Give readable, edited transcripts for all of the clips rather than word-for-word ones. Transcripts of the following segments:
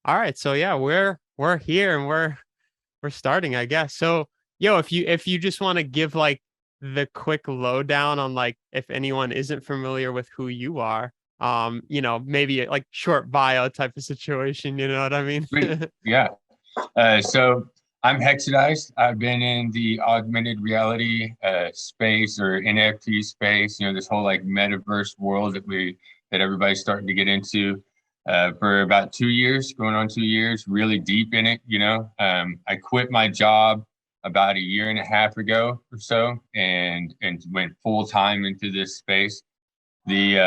All right, so yeah, we're here and we're starting, I guess. So, yo, if you just want to give like the quick lowdown on like if anyone isn't familiar with who you are, maybe like short bio type of situation, you know what I mean? Sweet. Yeah. So I'm Hexidized. I've been in the augmented reality space or NFT space, this whole like metaverse world that everybody's starting to get into for about 2 years, going on 2 years, really deep in it, I quit my job about a year and a half ago or so and went full time into this space. The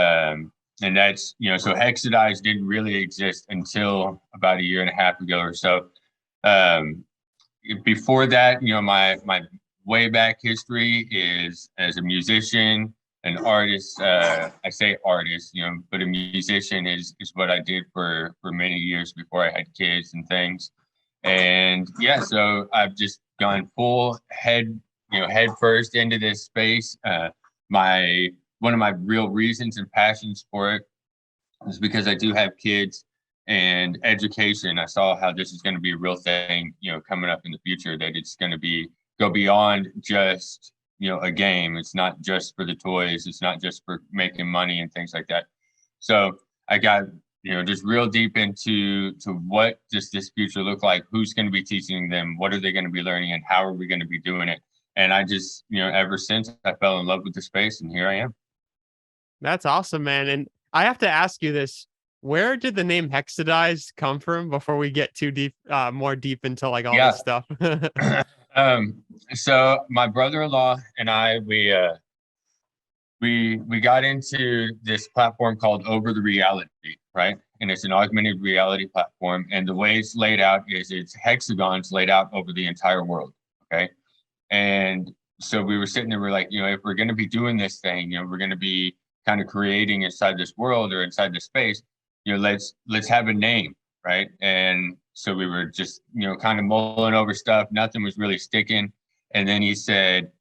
and that's so Hexidized didn't really exist until about a year and a half ago or so. Um, Before that, my way back history is as a musician, an artist. I say artist, but a musician is what I did for many years before I had kids and things. And yeah, so I've just gone full head first into this space. My One of my real reasons and passions for it is because I do have kids and education. I saw how this is going to be a real thing, coming up in the future, that it's going to be go beyond just, a game. It's not just for the toys. It's not just for making money and things like that. So I got, just real deep to what does this future look like? Who's going to be teaching them? What are they going to be learning? And how are we going to be doing it? And I just, ever since I fell in love with the space, and here I am. That's awesome, man. And I have to ask you this. Where did the name Hexidized come from before we get too deep, more deep into like all this Yeah. stuff? um, so my brother-in-law and I, we got into this platform called Over the Reality, right? And it's an augmented reality platform. And the way it's laid out is it's hexagons laid out over the entire world. Okay. And so we were sitting there, we're like, if we're going to be doing this thing, we're going to be kind of creating inside this world or inside this space, let's have a name, right? And so we were just, kind of mulling over stuff. Nothing was really sticking. And then he said,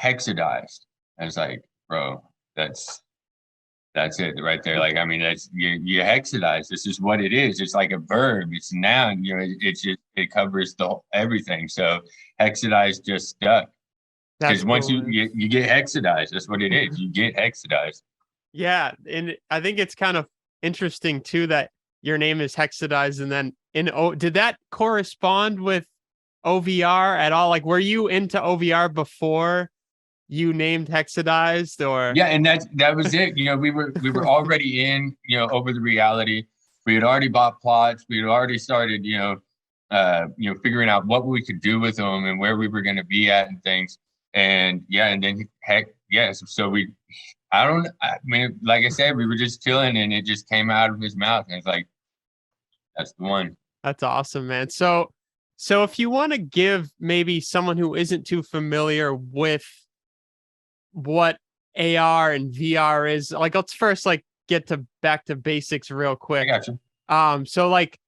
Hexidized. I was like, bro, that's that's it right there. Like, I mean, that's you hexadize. This is what it is. It's like a verb. It's a noun. It covers the everything. So hexadize just stuck That's because once cool, you, man. you you get hexadized, that's what it is. You get hexadized. Yeah, and I think it's kind of interesting too that your name is Hexidized, and then did that correspond with OVR at all? Like, were you into OVR before you named Hexidized, or? Yeah, and that was it. We were already in, over the reality. We had already bought plots. We had already started, figuring out what we could do with them and where we were going to be at and things. And yeah, and then heck, yes. So I mean, like I said, we were just chilling and it just came out of his mouth. And it's like, that's the one. That's awesome, man. So if you want to give maybe someone who isn't too familiar with what AR and VR is, like let's first like get to back to basics real I quick. got you. So like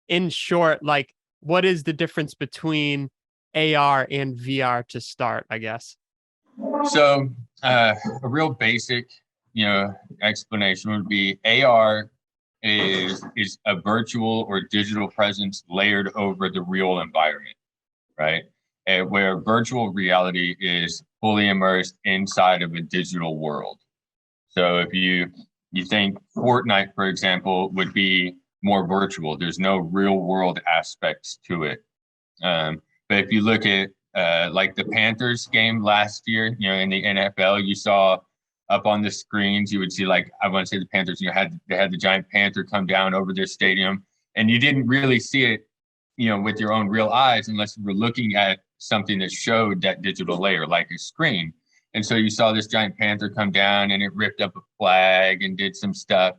in short, like what is the difference between AR and VR to start, I guess? So a real basic, explanation would be AR is a virtual or digital presence layered over the real environment, right? And where virtual reality is fully immersed inside of a digital world. So if you think Fortnite, for example, would be more virtual, there's no real world aspects to it. But if you look at like the Panthers game last year, in the NFL, you saw up on the screens, you would see like I want to say the Panthers, they had the giant panther come down over their stadium, and you didn't really see it, with your own real eyes unless you were looking at something that showed that digital layer, like a screen. And so you saw this giant panther come down, and it ripped up a flag and did some stuff,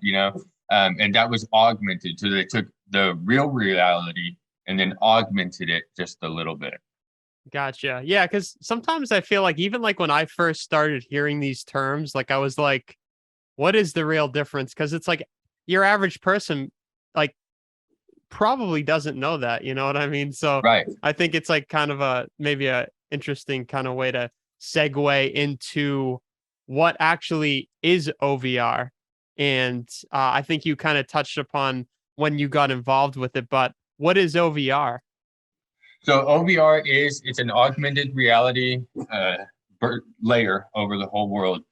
and that was augmented. So they took the real reality and then augmented it just a little bit. Gotcha. Yeah, because sometimes I feel like even like when I first started hearing these terms, like I was like, what is the real difference? Because it's like your average person like probably doesn't know that, you know what I mean? So Right. I think it's like kind of a maybe a interesting kind of way to segue into what actually is OVR. And I think you kind of touched upon when you got involved with it, but what is OVR? So OVR it's an augmented reality layer over the whole world.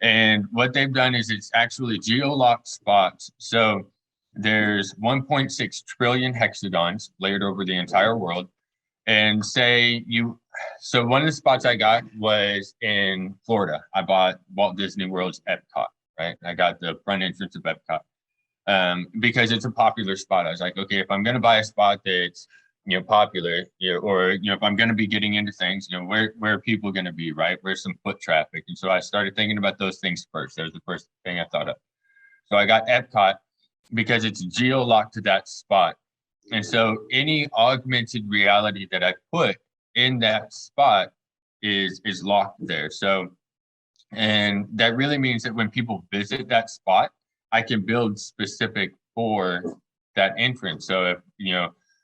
And what they've done is it's actually geo-locked spots. So there's 1.6 trillion hexagons layered over the entire world. And so one of the spots I got was in Florida. I bought Walt Disney World's Epcot, right? I got the front entrance of Epcot because it's a popular spot. I was like, okay, if I'm going to buy a spot that's popular, or if I'm going to be getting into things, where are people going to be, right? Where's some foot traffic? And so I started thinking about those things first. That was the first thing I thought of. So I got Epcot because it's geo-locked to that spot. And so any augmented reality that I put in that spot is locked there. So, and that really means that when people visit that spot, I can build specific for that entrance. So if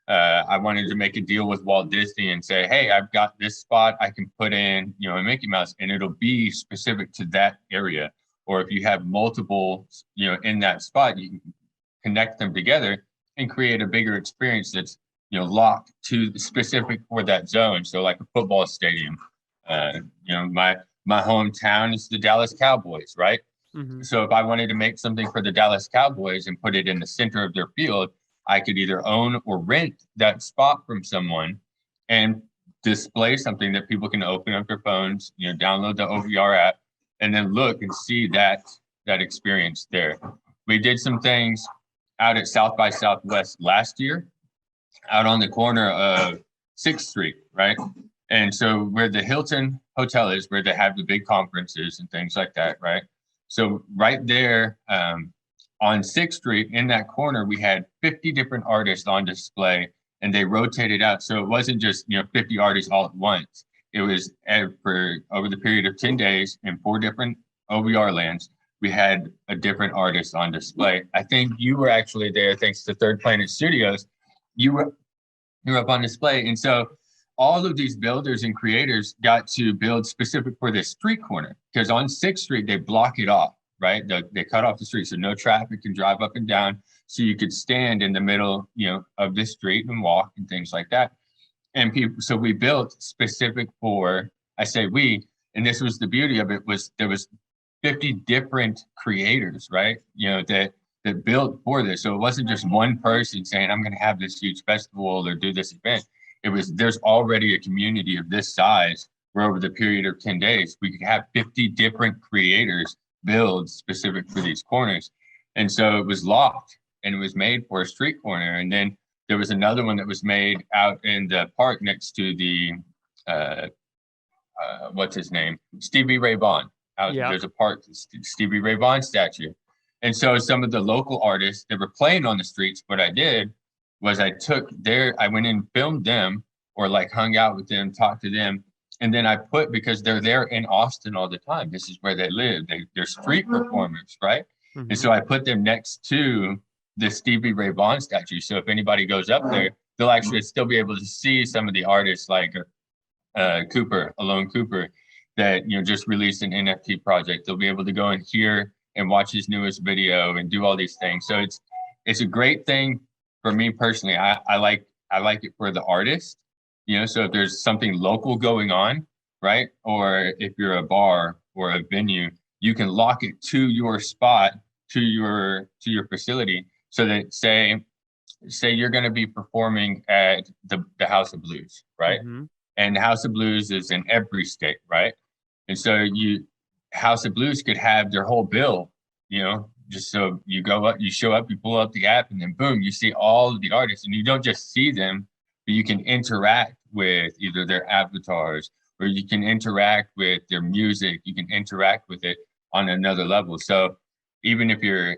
I wanted to make a deal with Walt Disney and say, hey, I've got this spot I can put in, a Mickey Mouse, and it'll be specific to that area. Or if you have multiple, in that spot, you can connect them together and create a bigger experience that's, locked to specific for that zone. So like a football stadium, my hometown is the Dallas Cowboys, right? Mm-hmm. So if I wanted to make something for the Dallas Cowboys and put it in the center of their field, I could either own or rent that spot from someone and display something that people can open up their phones, download the OVR app, and then look and see that experience there. We did some things out at South by Southwest last year, out on the corner of 6th Street, right? And so where the Hilton Hotel is, where they have the big conferences and things like that, right? So right there, on 6th Street in that corner, we had 50 different artists on display, and they rotated out. So it wasn't just 50 artists all at once. It was for over the period of 10 days in 4 different OVR lands. We had a different artist on display. I think you were actually there, thanks to Third Planet Studios. You were up on display, and so all of these builders and creators got to build specific for this street corner, because on 6th Street they block it off. Right? They cut off the street so no traffic can drive up and down. So you could stand in the middle, of this street and walk and things like that. And so we built specific for, I say we, and this was the beauty of it, was there was 50 different creators, right? That built for this. So it wasn't just one person saying, I'm going to have this huge festival or do this event. There's already a community of this size where over the period of 10 days, we could have 50 different creators build specific for these corners. And so it was locked and it was made for a street corner. And then there was another one that was made out in the park next to the what's his name, Stevie Ray Vaughan. There's a park, Stevie Ray Vaughan statue. And so some of the local artists that were playing on the streets, what I did was I went in and filmed them, or like hung out with them, talked to them. And then I because they're there in Austin all the time. This is where they live. They're street performers, right? Mm-hmm. And so I put them next to the Stevie Ray Vaughan statue. So if anybody goes up there, they'll actually still be able to see some of the artists like Alone Cooper, that just released an NFT project. They'll be able to go in here and watch his newest video and do all these things. So it's a great thing for me personally. I like it for the artist. So if there's something local going on, right? Or if you're a bar or a venue, you can lock it to your spot, to your facility, so that say you're going to be performing at the House of Blues, right? Mm-hmm. And the House of Blues is in every state, right? And so House of Blues could have their whole bill, just so you go up, you show up, you pull up the app, and then boom, you see all of the artists, and you don't just see them, but you can interact with either their avatars, or you can interact with their music. You can interact with it on another level. So even if you're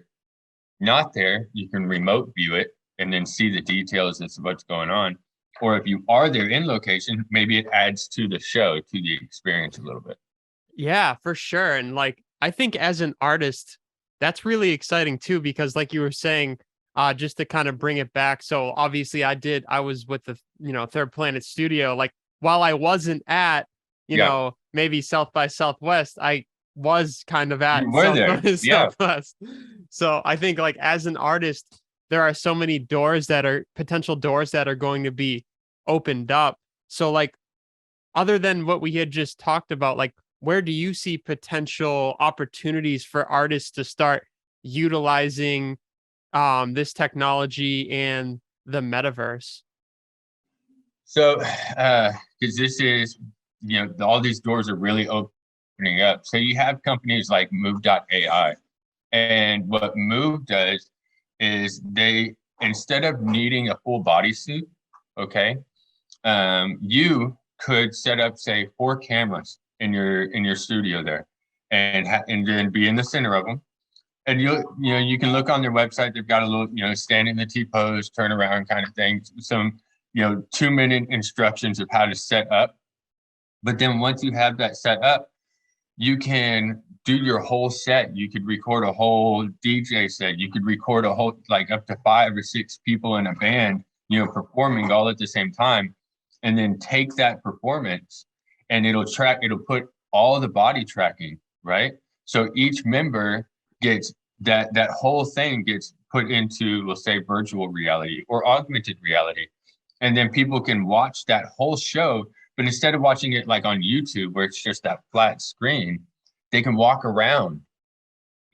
not there, you can remote view it and then see the details of what's going on. Or if you are there in location, maybe it adds to the show, to the experience a little bit. Yeah, for sure. And like, I think as an artist, that's really exciting too, because like you were saying, just to kind of bring it back. So obviously I was with the, Third Planet Studio. Like while I wasn't at, maybe South by Southwest, I was kind of at South by Southwest. So I think like as an artist, there are so many doors that are potential doors that are going to be opened up. So like, other than what we had just talked about, like, where do you see potential opportunities for artists to start utilizing this technology and the metaverse? So, because this is, all these doors are really opening up. So you have companies like Move.ai, and what Move does is they, instead of needing a full bodysuit, okay, you could set up, say, 4 cameras in your studio there, and then be in the center of them. And you can look on their website. They've got a little, stand in the T pose, turn around kind of thing. Some 2-minute instructions of how to set up. But then once you have that set up, you can do your whole set. You could record a whole DJ set. You could record a whole, like, up to 5 or 6 people in a band, performing all at the same time, and then take that performance and it'll put all the body tracking, right? So each member gets that whole thing gets put into, we'll say, virtual reality or augmented reality. And then people can watch that whole show, but instead of watching it like on YouTube where it's just that flat screen, they can walk around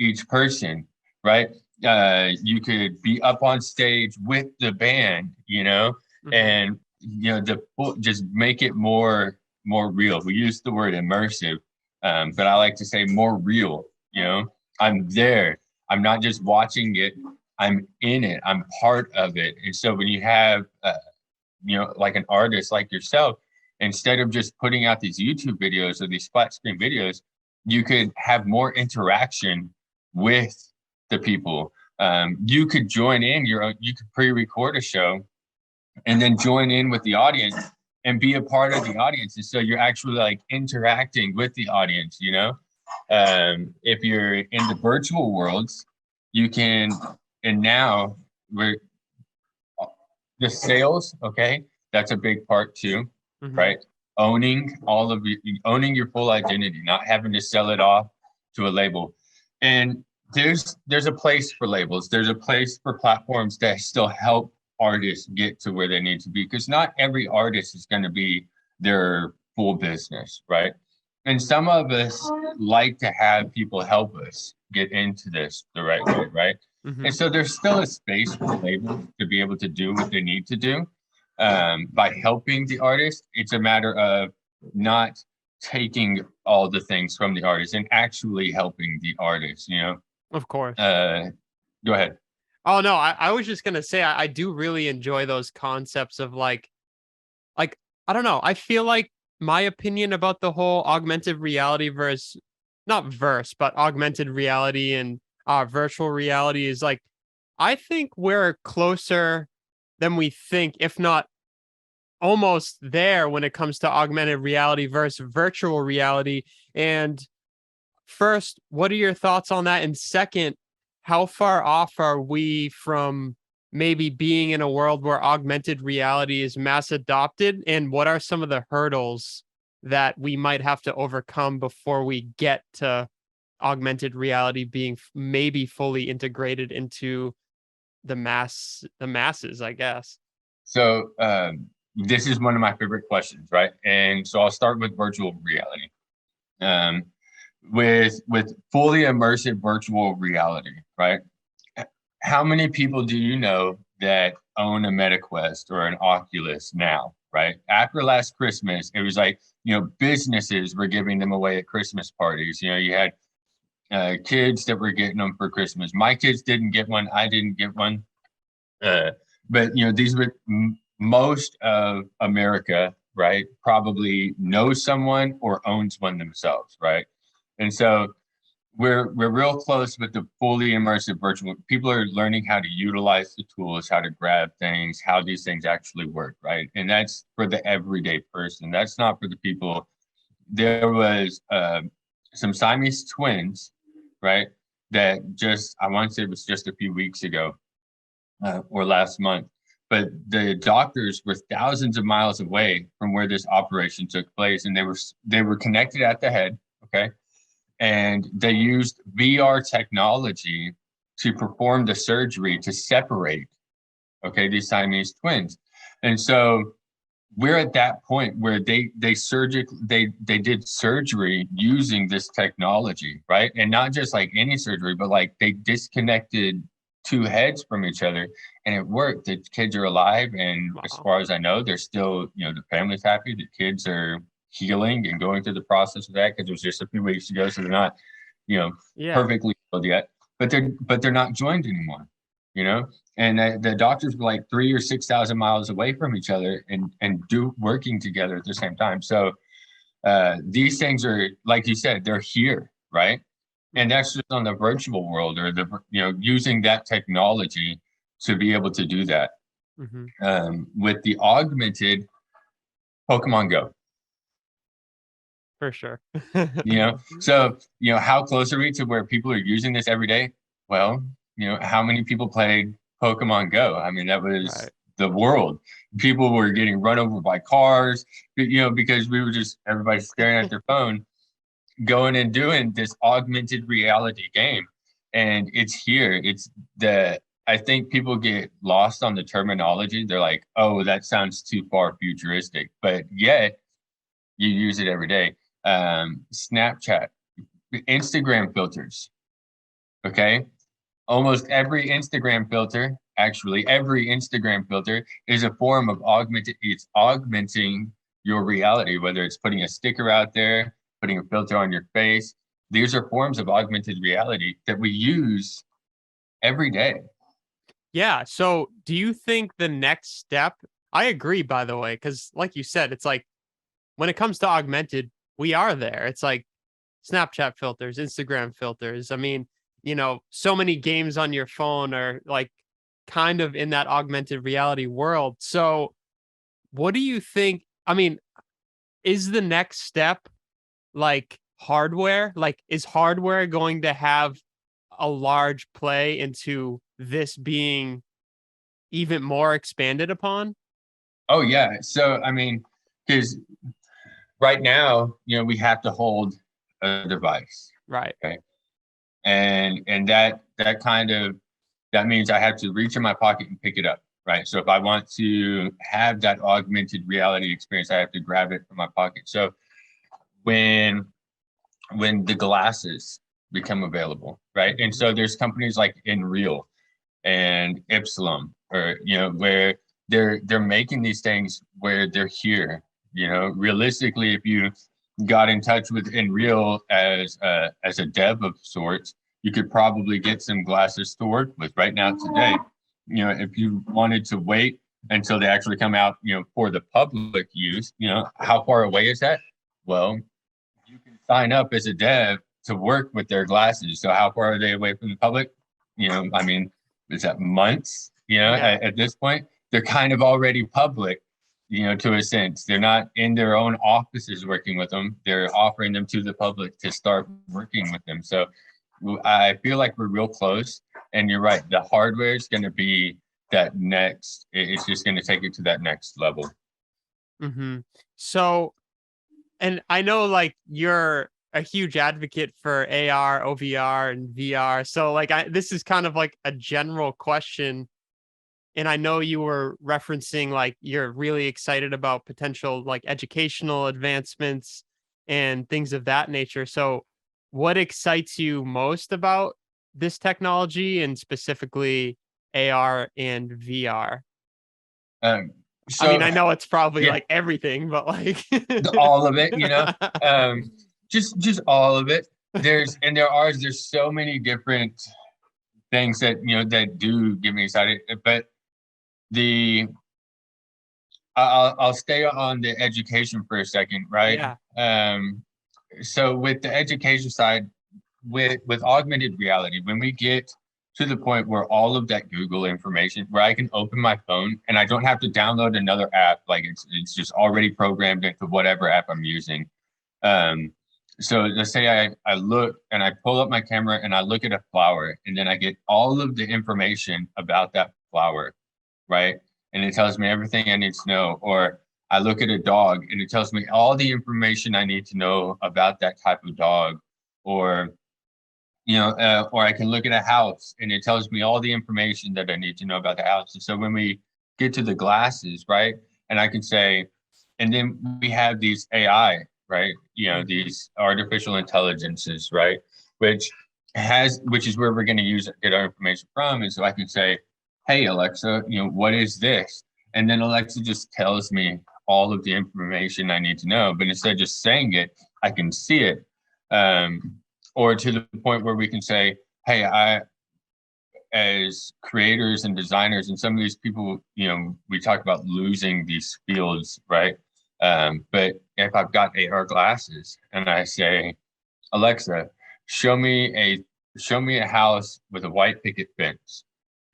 each person, right? You could be up on stage with the band, and just make it more real. We use the word immersive, but I like to say more real. I'm there. I'm not just watching it. I'm in it. I'm part of it. And so when you have, like an artist like yourself, instead of just putting out these YouTube videos or these flat screen videos, you could have more interaction with the people. You could join in you could pre-record a show and then join in with the audience and be a part of the audience. And so you're actually like interacting with the audience, if you're in the virtual worlds, you can, and now we're the sales, okay, that's a big part too, right? Owning your full identity, not having to sell it off to a label. And there's a place for labels. There's a place for platforms that still help artists get to where they need to be, because not every artist is going to be their full business, right? And some of us like to have people help us get into this the right way, right? And so there's still a space for labels to be able to do what they need to do by helping the artist. It's a matter of not taking all the things from the artist and actually helping the artist, Of course. Go ahead. Oh no, I was just gonna say I do really enjoy those concepts of like I don't know. I feel like my opinion about the whole augmented reality versus not verse, but augmented reality and virtual reality is like, I think we're closer than we think, if not almost there when it comes to augmented reality versus virtual reality. And first, what are your thoughts on that? And second, how far off are we from maybe being in a world where augmented reality is mass adopted? And what are some of the hurdles that we might have to overcome before we get to augmented reality being maybe fully integrated into the masses, I guess? So this is one of my favorite questions, right? And so I'll start with virtual reality. With fully immersive virtual reality, right? How many people do you know that own a MetaQuest or an Oculus now, right? After last Christmas, it was like, businesses were giving them away at Christmas parties. You had kids that were getting them for Christmas. My kids didn't get one. I didn't get one. But these were most of America, right? Probably knows someone or owns one themselves, right? And so we're real close with the fully immersive virtual. People are learning how to utilize the tools, how to grab things, how these things actually work, right? And that's for the everyday person. That's not for the people. There was some Siamese twins, right? That I want to say it was just a few weeks ago or last month. But the doctors were thousands of miles away from where this operation took place, and they were connected at the head, okay? And they used VR technology to perform the surgery to separate, okay, these Siamese twins. And so we're at that point where they did surgery using this technology, right? And not just like any surgery, but like they disconnected two heads from each other, and it worked. The kids are alive, and as Wow. far as I know, they're still, the family's happy. The kids are healing and going through the process of that, because it was just a few weeks ago, so they're not, Yeah. perfectly healed yet. But they're not joined anymore, you know. And the doctors were like 3 or 6 thousand miles away from each other, and working together at the same time. So these things are, like you said, they're here, right? And Mhm. that's just on the virtual world, or using that technology to be able to do that. Mhm. With the augmented, Pokemon Go, For sure. so how close are we to where people are using this every day? Well, how many people played Pokemon Go? I mean, that was Right. the world. People were getting run over by cars, because we were just, everybody staring at their phone, going and doing this augmented reality game. And it's here. I think people get lost on the terminology. They're like, oh, that sounds too far futuristic, but yet you use it every day. Snapchat, Instagram filters. Okay. Almost every Instagram filter is a form of it's augmenting your reality, whether it's putting a sticker out there, putting a filter on your face. These are forms of augmented reality that we use every day. Yeah. So do you think the next step, I agree, by the way, because like you said, it's like when it comes to augmented, we are there. It's like Snapchat filters, Instagram filters. I mean, so many games on your phone are like kind of in that augmented reality world. So what do you think? I mean, is the next step like hardware? Like, is hardware going to have a large play into this being even more expanded upon? Oh yeah. So I mean, because right now, we have to hold a device. Right. Okay. And that means I have to reach in my pocket and pick it up, right? So if I want to have that augmented reality experience, I have to grab it from my pocket. So when the glasses become available, right? And Mhm. so there's companies like InReal and Ipsilum, or where they're making these things where they're here. Realistically, if you got in touch with InReal as a dev of sorts, you could probably get some glasses to work with right now today. If you wanted to wait until they actually come out, for the public use, how far away is that? Well, you can sign up as a dev to work with their glasses. So how far are they away from the public? I mean, is that months? Yeah. At this point, they're kind of already public, to a sense. They're not in their own offices working with them. They're offering them to the public to start working with them. So I feel like we're real close. And you're right, the hardware is going to be that next, it's just going to take it to that next level. Hmm. So, and I know like you're a huge advocate for AR, OVR, and VR. So, like, this is kind of like a general question. And I know you were referencing like you're really excited about potential like educational advancements and things of that nature. So, what excites you most about this technology and specifically AR and VR? Um, I mean, so, I know it's probably yeah, like everything, but like, all of it, just all of it. There's so many different things that that do get me excited. But the I'll stay on the education for a second, right? yeah, So with the education side, with augmented reality, when we get to the point where all of that Google information, where I can open my phone and I don't have to download another app, like it's just already programmed into whatever app I'm using. Um, so let's say I look and I pull up my camera and I look at a flower, and then I get all of the information about that flower, right? And it tells me everything I need to know. Or I look at a dog and it tells me all the information I need to know about that type of dog. Or or I can look at a house and it tells me all the information that I need to know about the house. And so when we get to the glasses, right, and I can say, and then we have these AI, right, these artificial intelligences, right, which is where we're going to get our information from. And so I can say, hey, Alexa, what is this? And then Alexa just tells me all of the information I need to know. But instead of just saying it, I can see it. Or to the point where we can say, hey, as creators and designers, and some of these people, we talk about losing these fields, right? But if I've got AR glasses and I say, Alexa, show me a house with a white picket fence,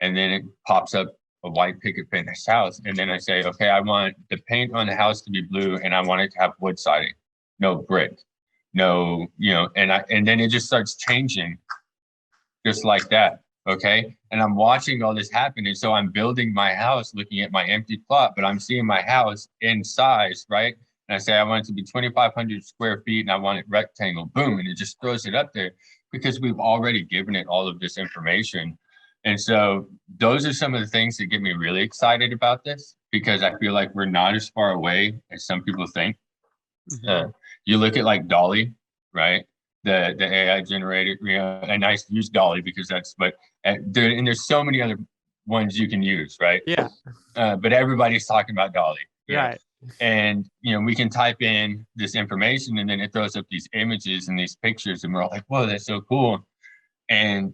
and then it pops up a white picket fence house, and then I say, okay, I want the paint on the house to be blue, and I want it to have wood siding, no brick, no, and then it just starts changing just like that. Okay. And I'm watching all this happen. And so I'm building my house, looking at my empty plot, but I'm seeing my house in size, right? And I say, I want it to be 2,500 square feet and I want it rectangle. Boom. And it just throws it up there because we've already given it all of this information. And so those are some of the things that get me really excited about this, because I feel like we're not as far away as some people think. You look at like Dolly, right? The AI generated, and I use Dolly because there's so many other ones you can use, right? Yeah. But everybody's talking about Dolly. Right. And, we can type in this information and then it throws up these images and these pictures and we're all like, whoa, that's so cool. And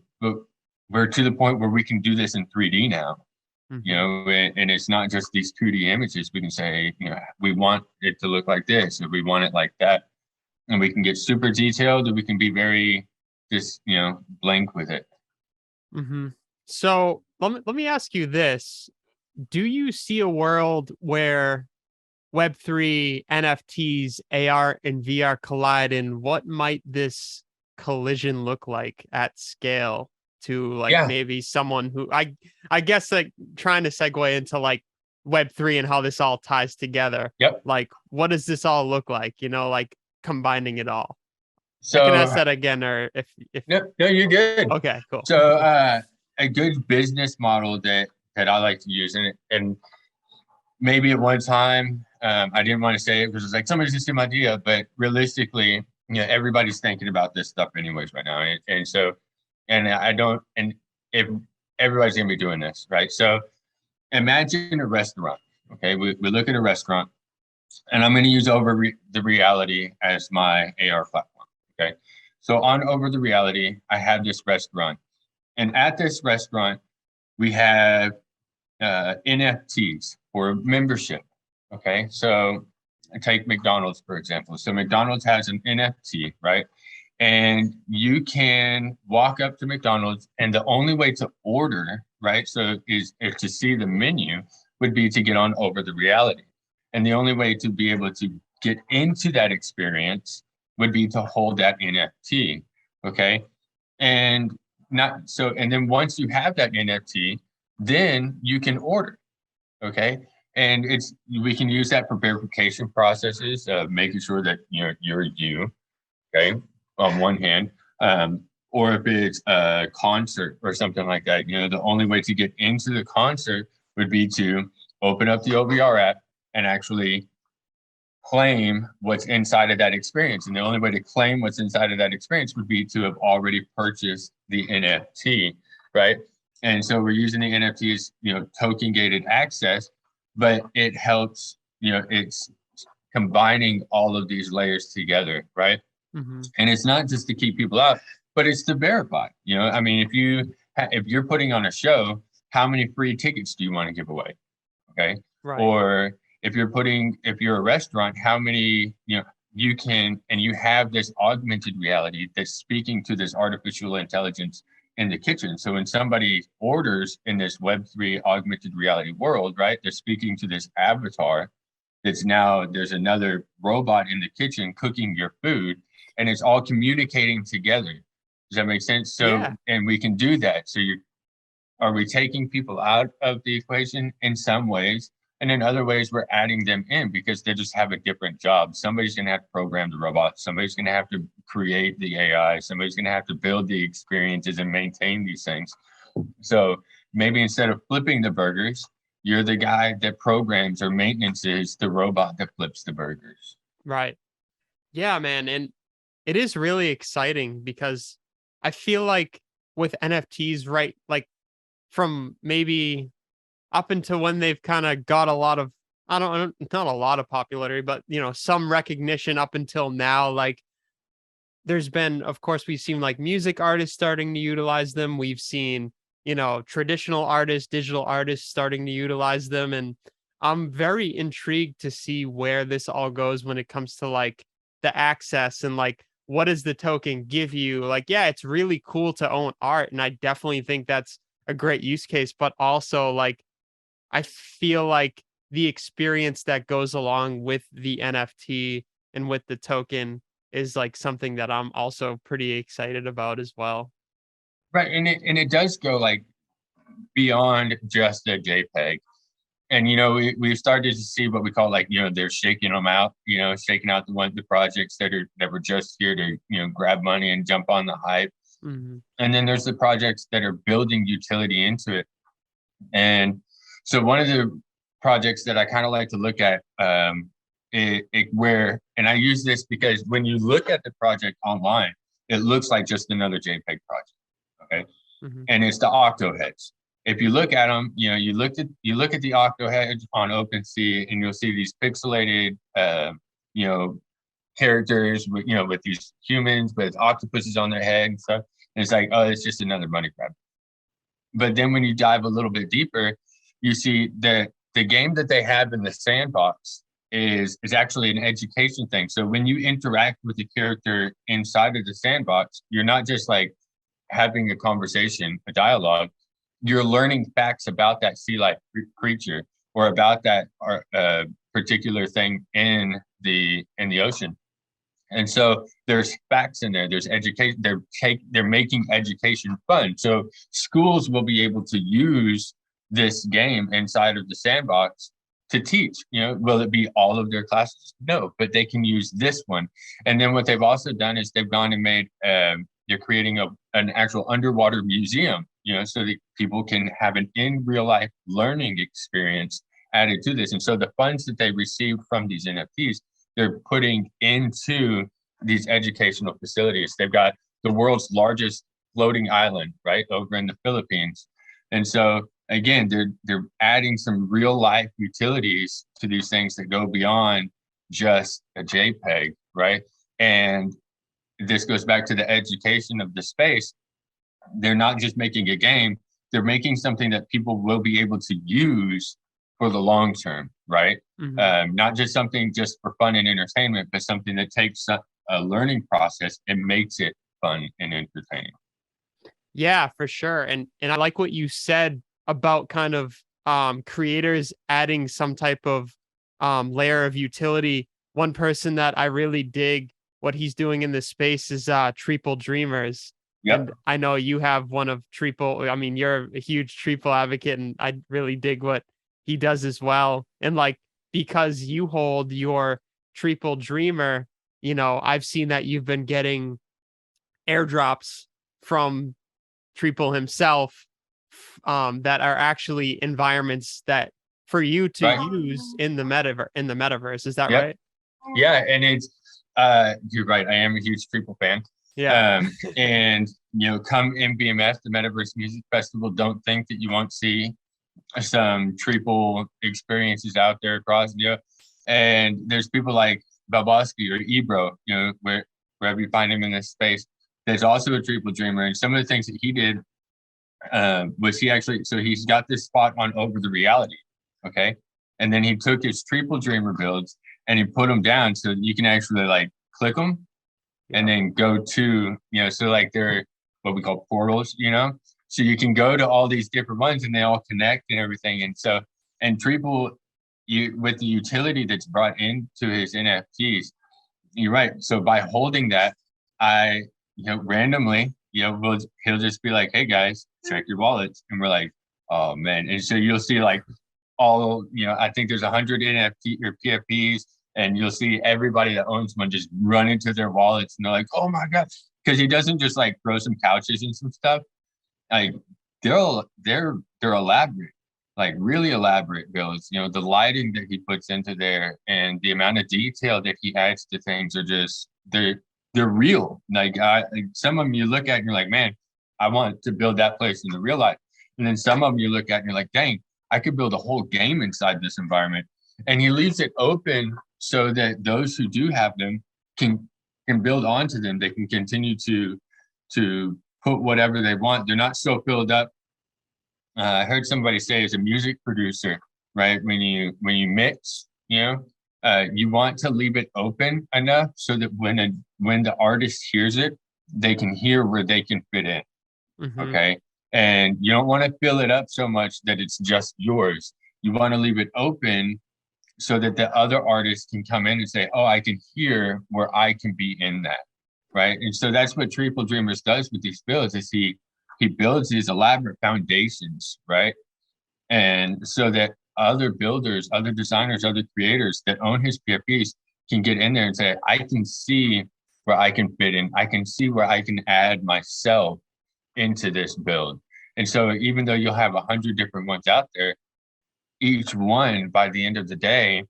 we're to the point where we can do this in 3D now. And it's not just these 2D images. We can say, we want it to look like this, or we want it like that. And we can get super detailed, or we can be very just, blank with it. So let me ask you this. Do you see a world where Web3, NFTs, AR, and VR collide? And what might this collision look like at scale to maybe someone who I guess like trying to segue into like Web3 and how this all ties together. Yep. Like, what does this all look like? Like combining it all. So I can ask that again, or if no, you're good. Okay, cool. So a good business model that I like to use, and maybe at one time I didn't want to say it because it's like somebody's just an idea, but realistically, everybody's thinking about this stuff anyways right now, and if everybody's gonna be doing this, right? So imagine a restaurant. Okay, we look at a restaurant, and I'm going to use the reality as my AR platform. Okay, so on over the reality, I have this restaurant, and at this restaurant, we have NFTs for membership. Okay, so take McDonald's for example. So McDonald's has an NFT, right? And you can walk up to McDonald's, and the only way to order, right, is to see the menu would be to get on over the reality. And the only way to be able to get into that experience would be to hold that NFT. Okay. And then once you have that NFT, then you can order. Okay. And we can use that for verification processes of making sure that you're you. Okay. On one hand, or if it's a concert or something like that, the only way to get into the concert would be to open up the OVR app and actually claim what's inside of that experience. And the only way to claim what's inside of that experience would be to have already purchased the NFT, right? And so we're using the NFTs, token gated access, but it helps, it's combining all of these layers together, right? And it's not just to keep people out, but it's to verify. I mean, if you're putting on a show, how many free tickets do you want to give away? Okay. Right. Or if you're a restaurant, how many, you can, and you have this augmented reality that's speaking to this artificial intelligence in the kitchen. So when somebody orders in this Web3 augmented reality world, right, they're speaking to this avatar that's now there's another robot in the kitchen cooking your food, and it's all communicating together. Does that make sense? So, yeah. And we can do that. So are we taking people out of the equation in some ways? And in other ways, we're adding them in because they just have a different job. Somebody's going to have to program the robot. Somebody's going to have to create the AI. Somebody's going to have to build the experiences and maintain these things. So maybe instead of flipping the burgers, you're the guy that programs or maintenances the robot that flips the burgers. Right. Yeah, man. And it is really exciting because I feel like with NFTs, right, like from maybe up until when they've kind of got a lot of, not a lot of popularity, but some recognition up until now. Like there's been, of course, we've seen like music artists starting to utilize them. We've seen, traditional artists, digital artists starting to utilize them. And I'm very intrigued to see where this all goes when it comes to like the access and like what does the token give you? Like, yeah, it's really cool to own art. And I definitely think that's a great use case, but also like I feel like the experience that goes along with the NFT and with the token is like something that I'm also pretty excited about as well. Right. And it does go like beyond just a JPEG. And we've started to see what we call like, they're shaking them out, shaking out the projects that were just here to, grab money and jump on the hype. Mhm. And then there's the projects that are building utility into it. And so one of the projects that I kind of like to look at, and I use this because when you look at the project online, it looks like just another JPEG project. Okay. Mhm. And it's the octoheads. If you look at them, you look at the octoheads on OpenSea, and you'll see these pixelated, characters with these humans with octopuses on their head and stuff. And it's like, oh, it's just another money grab. But then when you dive a little bit deeper, you see that the game that they have in the sandbox is actually an education thing. So when you interact with the character inside of the sandbox, you're not just like having a conversation, a dialogue. You're learning facts about that sea life creature or about that particular thing in the ocean. And so there's facts in there. There's education. They're making education fun. So schools will be able to use this game inside of the sandbox to teach. Will it be all of their classes? No, but they can use this one. And then what they've also done is they've gone and made. They're creating an actual underwater museum. So that people can have an in real life learning experience added to this. And so the funds that they receive from these NFTs, they're putting into these educational facilities. They've got the world's largest floating island, right, over in the Philippines. And so again, they're adding some real life utilities to these things that go beyond just a JPEG, right? And this goes back to the education of the space. They're not just making a game, they're making something that people will be able to use for the long term, right? Mhm. Not just something just for fun and entertainment, but something that takes a learning process and makes it fun and entertaining. Yeah, for sure. And I like what you said about kind of creators adding some type of layer of utility. One person that I really dig what he's doing in this space is Triple Dreamers. Yep. And I know you have one of Triple. I mean, you're a huge Triple advocate, and I really dig what he does as well. And like because you hold your Triple Dreamer, I've seen that you've been getting airdrops from Treeple himself, that are actually environments that for you to Right. use in the metaverse. Is that Yep. right? Yeah. And it's you're right. I am a huge Triple fan. Yeah. And come MBMF, the Metaverse Music Festival, don't think that you won't see some Triple experiences out there across, and there's people like Babowski or Ebro, wherever you find him in this space, there's also a Triple Dreamer. And some of the things that he did was so he's got this spot on Over the Reality. Okay. And then he took his Triple Dreamer builds and he put them down so you can actually like click them and then go to, so like they're what we call portals, so you can go to all these different ones and they all connect and everything. And so, and Triple, with the utility that's brought into his NFTs, you're right. So by holding that, I, randomly, he'll just be like, hey guys, check your wallets. And we're like, oh man. And so you'll see like all, I think there's 100 NFT or PFPs, and you'll see everybody that owns one just run into their wallets and they're like, oh my God. Because he doesn't just like throw some couches and some stuff. Like they're elaborate, like really elaborate builds. The lighting that he puts into there and the amount of detail that he adds to things are just they're real. Like some of them you look at and you're like, man, I want to build that place in the real life. And then some of them you look at and you're like, dang, I could build a whole game inside this environment. And he leaves it open so that those who do have them can build onto them. They can continue to put whatever they want. They're not so filled up. I heard somebody say as a music producer, right? When you mix, you want to leave it open enough so that when the artist hears it, they can hear where they can fit in. Mm-hmm. Okay. And you don't want to fill it up so much that it's just yours. You want to leave it open so that the other artists can come in and say, oh, I can hear where I can be in that. Right. And so that's what Triple Dreamers does with these builds is he builds these elaborate foundations, right? And so that other builders, other designers, other creators that own his PFPs can get in there and say, I can see where I can fit in. I can see where I can add myself into this build. And so even though you'll have 100 different ones out there, each one by the end of the day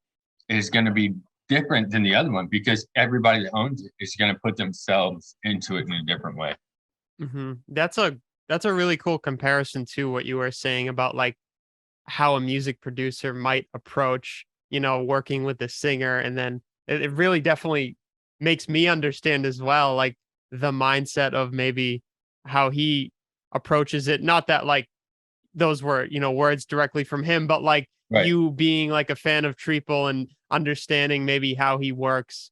is going to be different than the other one because everybody that owns it is going to put themselves into it in a different way. Mm-hmm. That's a really cool comparison to what you were saying about like how a music producer might approach, working with the singer. And then it really definitely makes me understand as well, like the mindset of maybe how he approaches it. Not that like those were, words directly from him, but like Right. you being like a fan of Treeple and understanding maybe how he works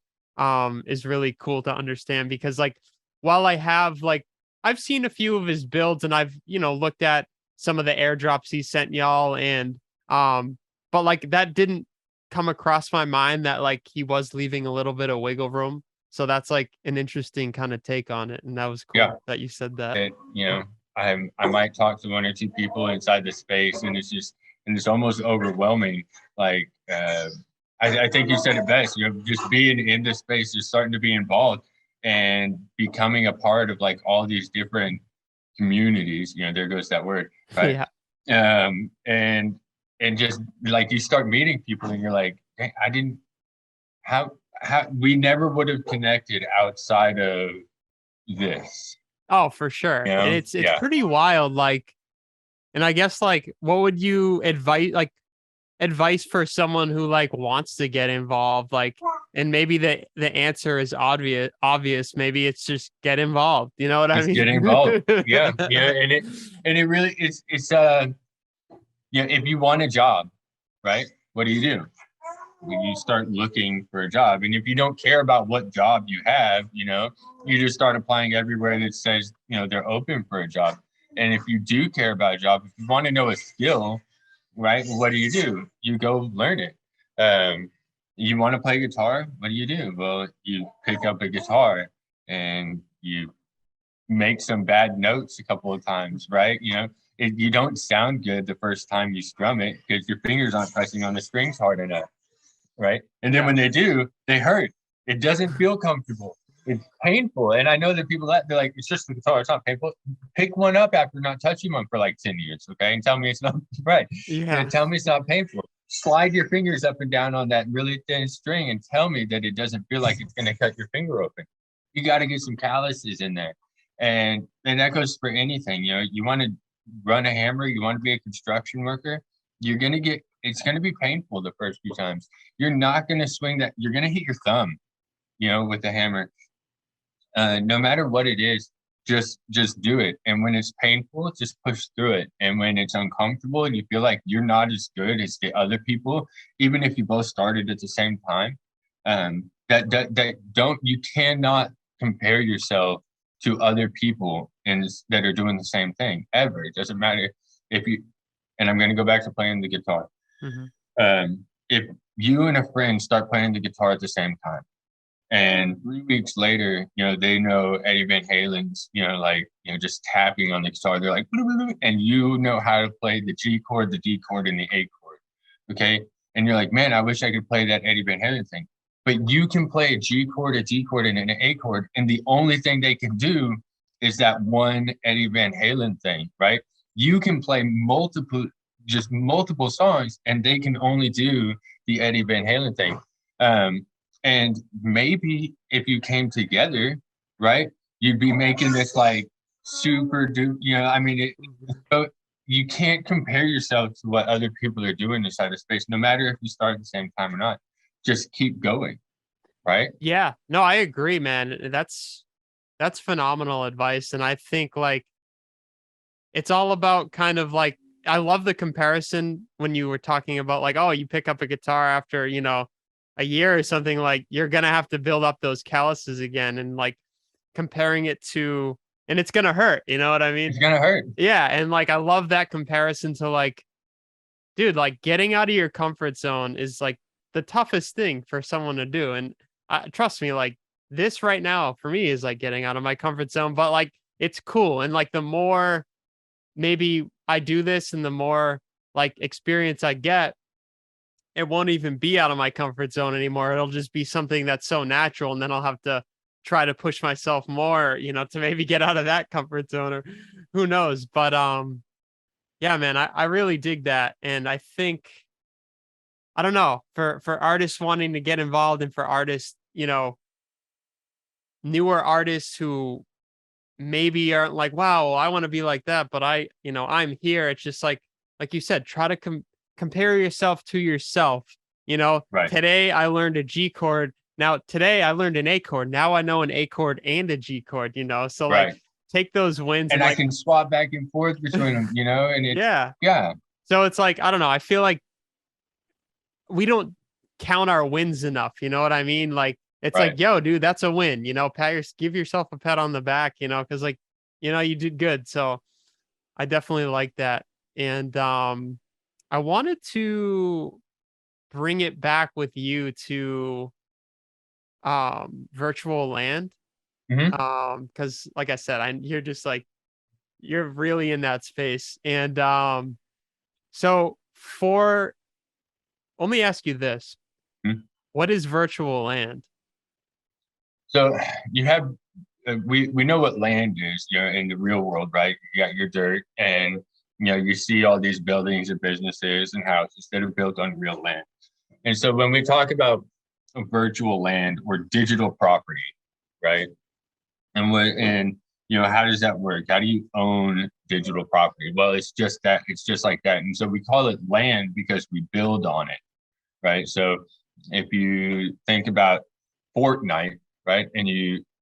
is really cool to understand because like while I've seen a few of his builds and I've, looked at some of the airdrops he sent y'all and but like that didn't come across my mind that like he was leaving a little bit of wiggle room. So that's like an interesting kind of take on it. And that was cool that you said that. I might talk to one or two people inside the space and it's almost overwhelming. Like I think you said it best, just being in the space, just starting to be involved and becoming a part of like all these different communities, there goes that word, right? Yeah. And just like you start meeting people and you're like, hey, I didn't how we never would have connected outside of this. Oh, for sure. And it's pretty wild. Like, and I guess like, what would you advice for someone who like wants to get involved? Like, and maybe the answer is obvious. Maybe it's just get involved. You know what I mean? Get involved. Yeah. And it really it's if you want a job, right? What do? You start looking for a job. And if you don't care about what job you have, you just start applying everywhere that says, they're open for a job. And if you do care about a job, if you want to know a skill, right, what do? You go learn it. You want to play guitar? What do? Well, you pick up a guitar and you make some bad notes a couple of times, right? You don't sound good the first time you strum it because your fingers aren't pressing on the strings hard enough. Right. And then when they do, they hurt. It doesn't feel comfortable. It's painful. And I know that people they're like, it's just the guitar. It's not painful. Pick one up after not touching one for like 10 years. Okay. And tell me it's not right. Yeah. And tell me it's not painful. Slide your fingers up and down on that really thin string and tell me that it doesn't feel like it's going to cut your finger open. You got to get some calluses in there. And that goes for anything. You want to run a hammer. You want to be a construction worker. It's going to be painful the first few times. You're not going to swing that. You're going to hit your thumb, with the hammer. No matter what it is, just do it. And when it's painful, just push through it. And when it's uncomfortable and you feel like you're not as good as the other people, even if you both started at the same time, you cannot compare yourself to other people that are doing the same thing ever. It doesn't matter and I'm going to go back to playing the guitar. Mm-hmm. If you and a friend start playing the guitar at the same time, and 3 weeks later, they know Eddie Van Halen's, just tapping on the guitar, they're like, and you know how to play the G chord, the D chord, and the A chord. Okay. And you're like, man, I wish I could play that Eddie Van Halen thing. But you can play a G chord, a D chord, and an A chord. And the only thing they can do is that one Eddie Van Halen thing, right? You can play just multiple songs, and they can only do the Eddie Van Halen thing. Um, and maybe if you came together, right, you'd be making this like super duper, I mean, Mhm. so you can't compare yourself to what other people are doing inside of space, no matter if you start at the same time or not. Just keep going, right? Yeah, no, I agree, man. That's phenomenal advice. And I think like it's all about kind of like I love the comparison when you were talking about like, oh, you pick up a guitar after, a year or something, like you're gonna have to build up those calluses again and like comparing it to and it's gonna hurt, you know what I mean? It's gonna hurt. Yeah. And like I love that comparison to like, dude, like getting out of your comfort zone is like the toughest thing for someone to do. And trust me, like this right now for me is like getting out of my comfort zone, but like it's cool. And like the more maybe I do this and the more like experience I get, it won't even be out of my comfort zone anymore. It'll just be something that's so natural. And then I'll have to try to push myself more, to maybe get out of that comfort zone or who knows. But yeah, man, I really dig that. And I think I don't know, for artists wanting to get involved and for artists, newer artists who maybe aren't like, wow, I want to be like that, but I'm here. It's just like you said, try to compare yourself to yourself. Right. Today I learned a G chord. Now today I learned an A chord. Now I know an A chord and a G chord, So like Right. take those wins And and I like can swap back and forth between them, and it's, yeah. yeah, So it's like, I don't know. I feel like we don't count our wins enough. You know what I mean? Like it's like, right. yo, dude, that's a win. Give yourself a pat on the back. Because like, you did good. So I definitely like that. And I wanted to bring it back with you to virtual land. Hmm. Because like I said, you're just like you're really in that space. And so for let me ask you this. What is virtual land? So you have, we know what land is, in the real world, right? You got your dirt, and you see all these buildings and businesses and houses that are built on real land. And so when we talk about virtual land or digital property, right? And how does that work? How do you own digital property? Well, it's just like that. And so we call it land because we build on it, right? So if you think about Fortnite, right?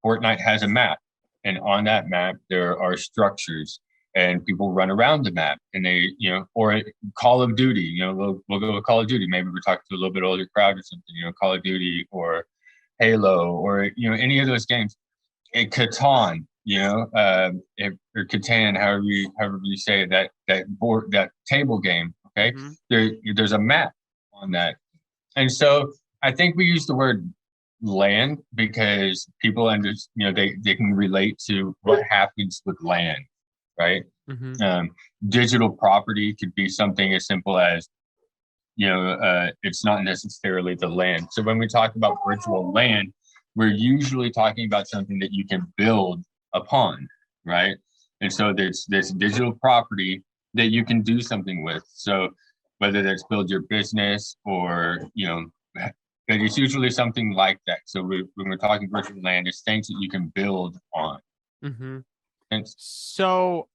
Fortnite has a map, and on that map there are structures, and people run around the map, and they, or Call of Duty, we'll go with Call of Duty. Maybe we're talking to a little bit older crowd or something, Call of Duty or Halo or any of those games. Catan, or Catan, however you say it, that table game. Okay, Mm-hmm. there's a map on that, and so I think we use the word land because people they can relate to what happens with land, right? Mm-hmm. Um, Digital property could be something as simple as it's not necessarily the land. So when we talk about virtual land, we're usually talking about something that you can build upon, right? And so there's this digital property that you can do something with. So whether that's build your business or, but it's usually something like that. So when we're talking virtual land, it's things that you can build on. Mm-hmm. And So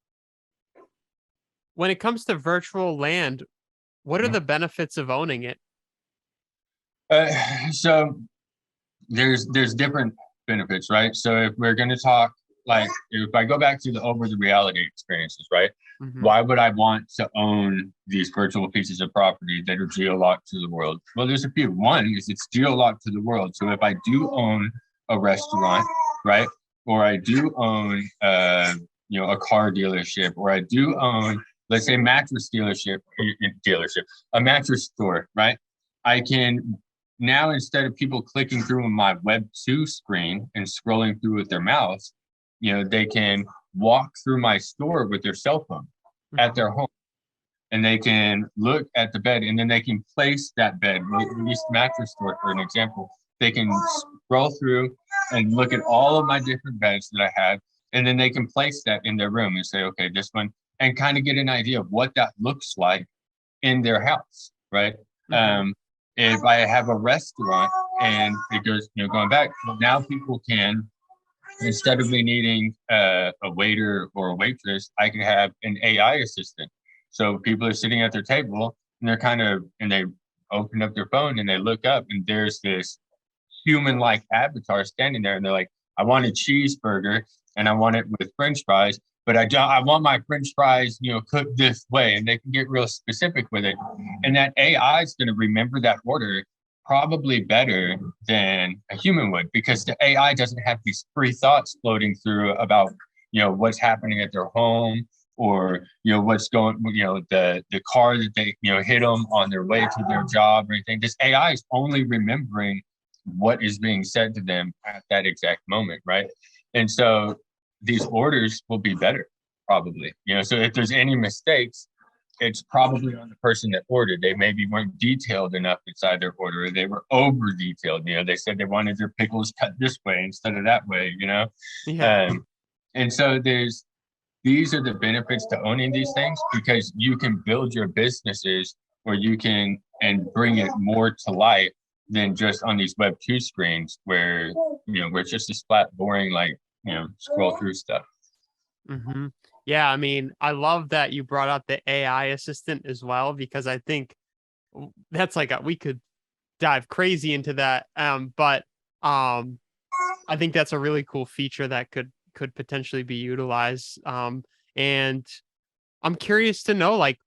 when it comes to virtual land, what are the benefits of owning it? so there's different benefits, right? So if we're going to talk, like, if I go back to the over the reality experiences, right? Mm-hmm. Why would I want to own these virtual pieces of property that are geolocked to the world? Well, there's a few. One is it's geolocked to the world. So if I do own a restaurant, right, or I do own a car dealership, or I do own, let's say, dealership, a mattress store, right? I can now, instead of people clicking through on my web 2 screen and scrolling through with their mouse, they can walk through my store with their cell phone at Mm-hmm. their home. and they can look at the bed, and then they can place that bed. We use mattress store for an example. They can scroll through and look at all of my different beds that I have, and then they can place that in their room and say, okay, this one, and kind of get an idea of what that looks like in their house, right? Mm-hmm. If I have a restaurant and it goes, going back, well, now people can, instead of me needing a waiter or a waitress, I can have an AI assistant. So people are sitting at their table and and they open up their phone and they look up and there's this human-like avatar standing there and they're like, I want a cheeseburger and I want it with French fries, but I want my French fries, cooked this way, and they can get real specific with it. And that AI is going to remember that order probably better than a human would, because the AI doesn't have these free thoughts floating through about, what's happening at their home, or what's going, the car that they hit them on their way to their job or anything. This AI is only remembering what is being said to them at that exact moment, right? And so these orders will be better, probably. So if there's any mistakes, it's probably on the person that ordered. They maybe weren't detailed enough inside their order, or they were over detailed. They said they wanted their pickles cut this way instead of that way. Yeah. And so these are the benefits to owning these things, because you can build your businesses where you can and bring it more to life than just on these Web 2 screens where where it's just this flat, boring, like scroll through stuff. Mm-hmm. Yeah, I mean, I love that you brought up the AI assistant as well, because I think that's like we could dive crazy into that. But I think that's a really cool feature that could potentially be utilized. And I'm curious to know, like,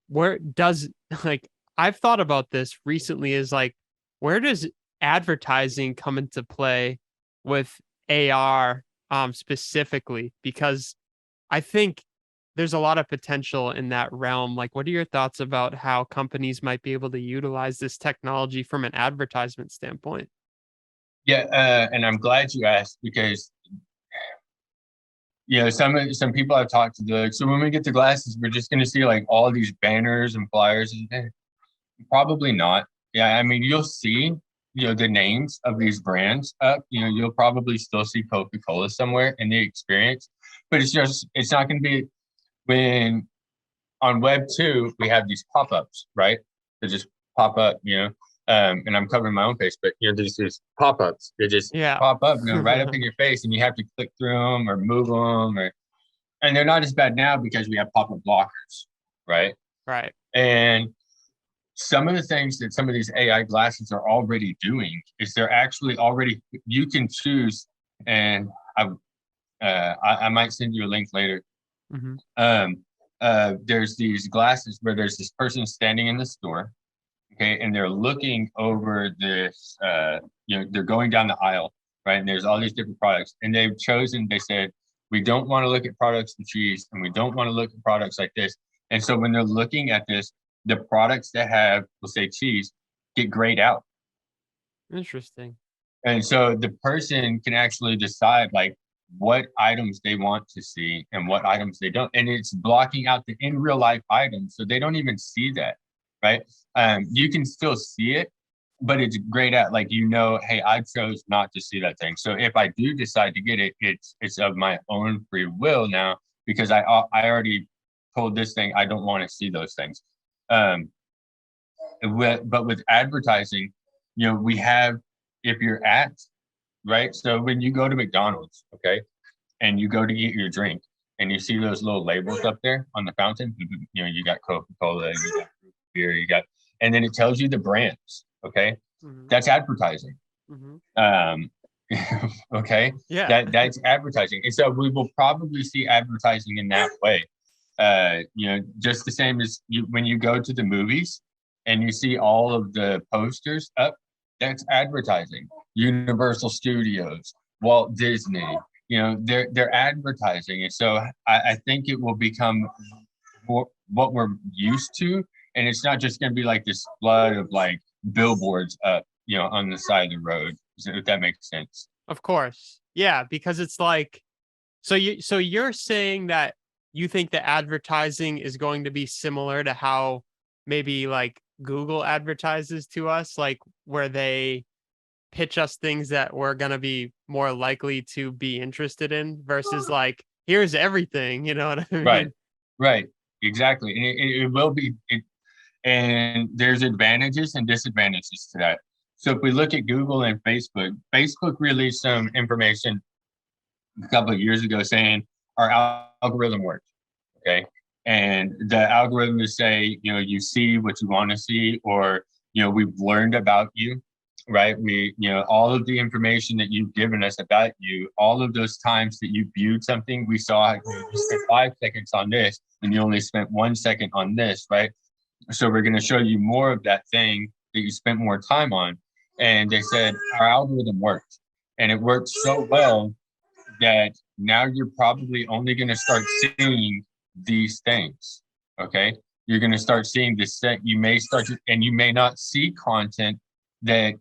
where does like I've thought about this recently, is like, where does advertising come into play with AR specifically? Because I think there's a lot of potential in that realm. Like, what are your thoughts about how companies might be able to utilize this technology from an advertisement standpoint? Yeah, and I'm glad you asked, because some people I've talked to, they're like, so when we get the glasses, we're just going to see like all these banners and flyers. Probably not. Yeah, I mean, you'll see, the names of these brands up. You'll probably still see Coca-Cola somewhere in the experience, but it's not going to be when on Web 2 we have these pop-ups, right? They just pop up, and I'm covering my own face, but there's these pop-ups. They just Yeah. pop up, right up in your face, and you have to click through them or move them, and they're not as bad now because we have pop-up blockers, right? Right. And some of the things that some of these AI glasses are already doing is they're actually already, you can choose, and I might send you a link later. Mm-hmm. There's these glasses where there's this person standing in the store, okay, and they're looking over this, they're going down the aisle, right? And there's all these different products, and they said, we don't want to look at products with cheese, and we don't want to look at products like this. And so when they're looking at this, the products that have, we'll say, cheese, get grayed out. Interesting. And so the person can actually decide like what items they want to see and what items they don't. And it's blocking out the in real life items. So they don't even see that, right? You can still see it, but it's grayed out. Like, hey, I chose not to see that thing. So if I do decide to get it, it's of my own free will now, because I already told this thing I don't want to see those things. But with advertising, we have, if you're at, right? So when you go to McDonald's, okay, and you go to get your drink and you see those little labels up there on the fountain, you got Coca-Cola, you got beer, and then it tells you the brands, okay? Mm-hmm. That's advertising. Mm-hmm. Okay, Yeah. that's advertising. And so we will probably see advertising in that way. Just the same as when you go to the movies and you see all of the posters up, that's advertising. Universal Studios, Walt Disney, they're advertising. And so I think it will become more what we're used to. And it's not just going to be like this flood of like billboards up, on the side of the road, if that makes sense. Of course. Yeah, because it's like, so you're saying that you think the advertising is going to be similar to how maybe like Google advertises to us, like where they pitch us things that we're going to be more likely to be interested in versus like, here's everything, you know what I Right, mean? right, exactly. And it will be, and there's advantages and disadvantages to that. So if we look at Google and Facebook, Facebook released some information a couple of years ago saying our algorithm worked. Okay. And the algorithm is say, you see what you want to see, or, we've learned about you, right? All of the information that you've given us about you, all of those times that you viewed something, we saw you spent 5 seconds on this and you only spent 1 second on this, right? So we're going to show you more of that thing that you spent more time on. And they said our algorithm worked, and it worked so well that now you're probably only going to start seeing these things. Okay. You're going to start seeing this set. You may start to, and you may not see content that,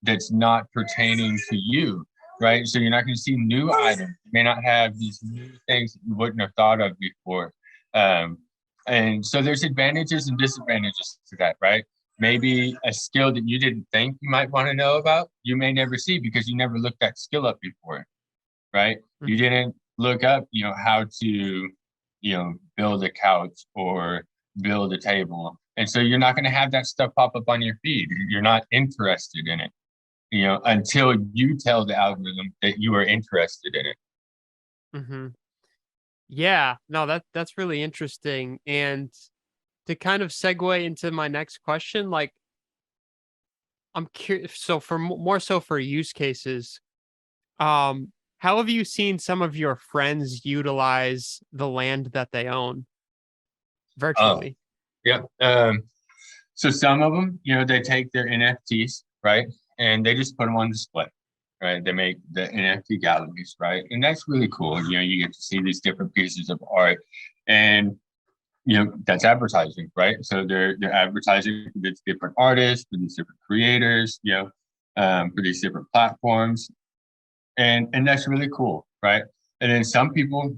that's not pertaining to you. Right. So you're not going to see new items. You may not have these new things that you wouldn't have thought of before. And so there's advantages and disadvantages to that, right? Maybe a skill that you didn't think you might want to know about, you may never see because you never looked that skill up before, right? You Mhm. didn't look up, how to, build a couch or build a table. And so you're not going to have that stuff pop up on your feed. You're not interested in it, until you tell the algorithm that you are interested in it. Mhm. Yeah, no, that's really interesting. And to kind of segue into my next question, like I'm curious. So for more so for use cases, how have you seen some of your friends utilize the land that they own Oh, virtually? yeah. So some of them, they take their NFTs, right? And they just put them on display, right? They make the NFT galleries, right? And that's really cool. You get to see these different pieces of art, and that's advertising, right? So they're advertising for these different artists, for these different creators, for these different platforms, and that's really cool, right? And then some people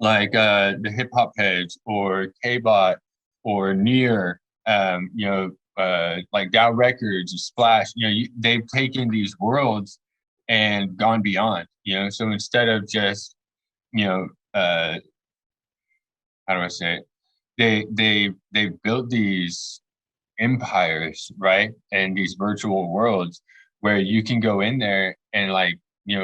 like the hip hop heads or K-Bot or Near, like Dow Records, Splash, they've taken these worlds and gone beyond, so instead of just, you know, how do I say it? They built these empires, right? And these virtual worlds where you can go in there and like,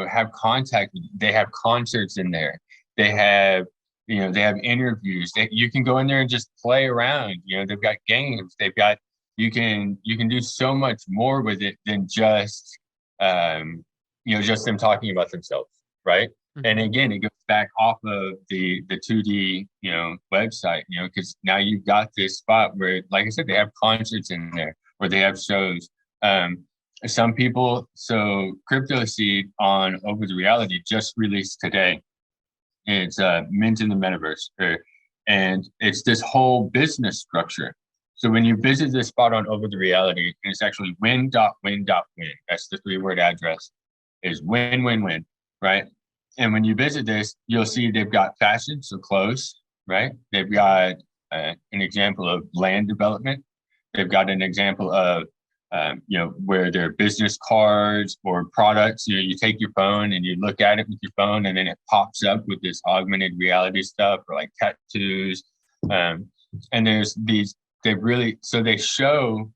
have contact. They have concerts in there. They have, they have interviews. You can go in there and just play around. They've got games. They've got, you can do so much more with it than just just them talking about themselves, right? And Mhm. again, it goes back off of the 2D, website, because now you've got this spot where, like I said, they have concerts in there or they have shows. Um, some people, so Crypto Seed on Over the Reality just released today. It's Mint in the Metaverse, and it's this whole business structure. So when you visit this spot on Over the Reality, and it's actually win.win.win. That's the 3-word address. Is win win win, right? And when you visit this, you'll see they've got fashion, so clothes, right? They've got an example of land development. They've got an example of where their business cards or products, you take your phone and you look at it with your phone and then it pops up with this augmented reality stuff or like tattoos. Um, and there's these, so they show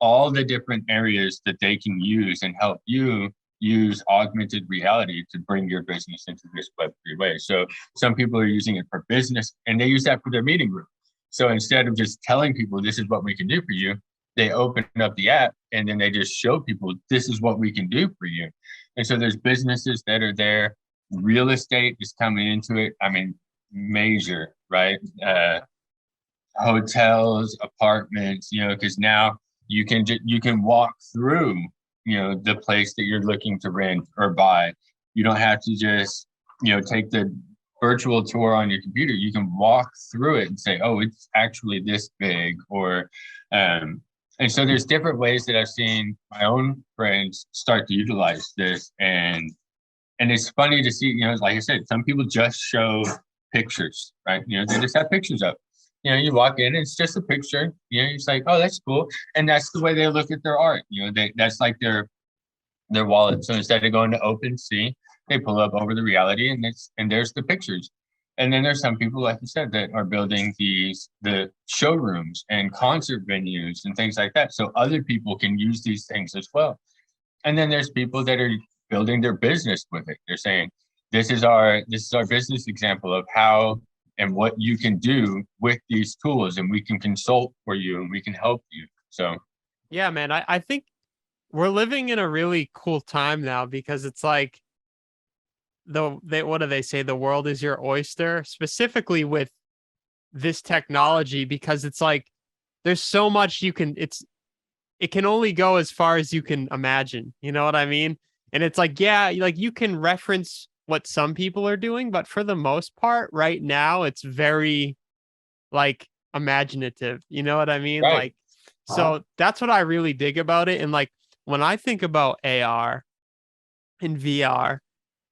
all the different areas that they can use and help you use augmented reality to bring your business into this Web3 way. So some people are using it for business and they use that for their meeting room. So instead of just telling people this is what we can do for you, they open up the app and then they just show people this is what we can do for you. And so there's businesses that are there. Real estate is coming into it. I mean, major, right? Hotels, apartments, because now you can walk through, the place that you're looking to rent or buy. You don't have to just, take the virtual tour on your computer. You can walk through it and say, oh, it's actually this big, or and so there's different ways that I've seen my own friends start to utilize this, and it's funny to see, like I said, some people just show pictures, right? They just have pictures up. You walk in, it's just a picture. It's like, oh, that's cool, and that's the way they look at their art. That's like their wallet. So instead of going to OpenSea, they pull up over the reality, and there's the pictures. And then there's some people, like you said, that are building the showrooms and concert venues and things like that, so other people can use these things as well. And then there's people that are building their business with it. They're saying, this is our business example of how and what you can do with these tools, and we can consult for you and we can help you. So Yeah, man, I think we're living in a really cool time now, because it's like what do they say? The world is your oyster, specifically with this technology, because it's like there's so much it can only go as far as you can imagine. You know what I mean? And it's like, yeah, like you can reference what some people are doing, but for the most part, right now, it's very like imaginative. You know what I mean? right. Like, so that's what I really dig about it. And like when I think about AR and VR,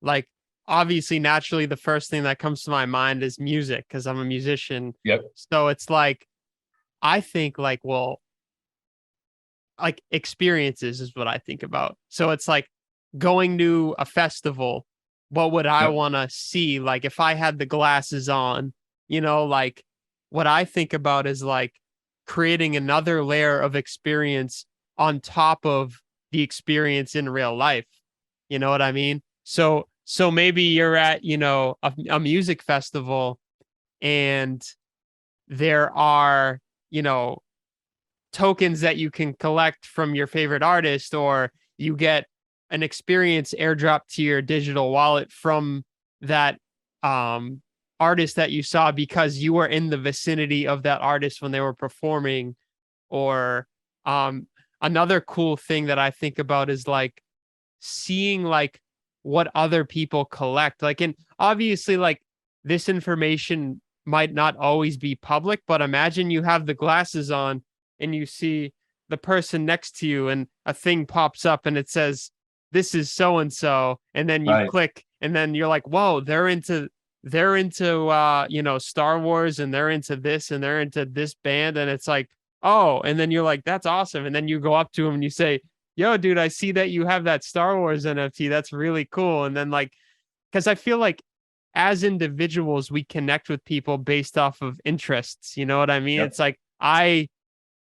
like obviously naturally the first thing that comes to my mind is music, because I'm a musician. Yep. So it's like I think like, well, like experiences is what I think about. So it's like going to a festival, what would I Yep. want to see? Like if I had the glasses on, like what I think about is like creating another layer of experience on top of the experience in real life. You know what I mean? So maybe you're at, a music festival, and there are, tokens that you can collect from your favorite artist, or you get an experience airdropped to your digital wallet from that artist that you saw because you were in the vicinity of that artist when they were performing. Or another cool thing that I think about is like seeing like what other people collect. Like, and obviously like this information might not always be public, but imagine you have the glasses on and you see the person next to you and a thing pops up and it says, this is so and so. And then you Right. click and then you're like, whoa, they're into Star Wars, and they're into this and they're into this band. And it's like, oh, and then you're like, that's awesome. And then you go up to him and you say, yo, dude, I see that you have that Star Wars NFT. That's really cool. And then like, because I feel like as individuals, we connect with people based off of interests. You know what I mean? Yep. It's like I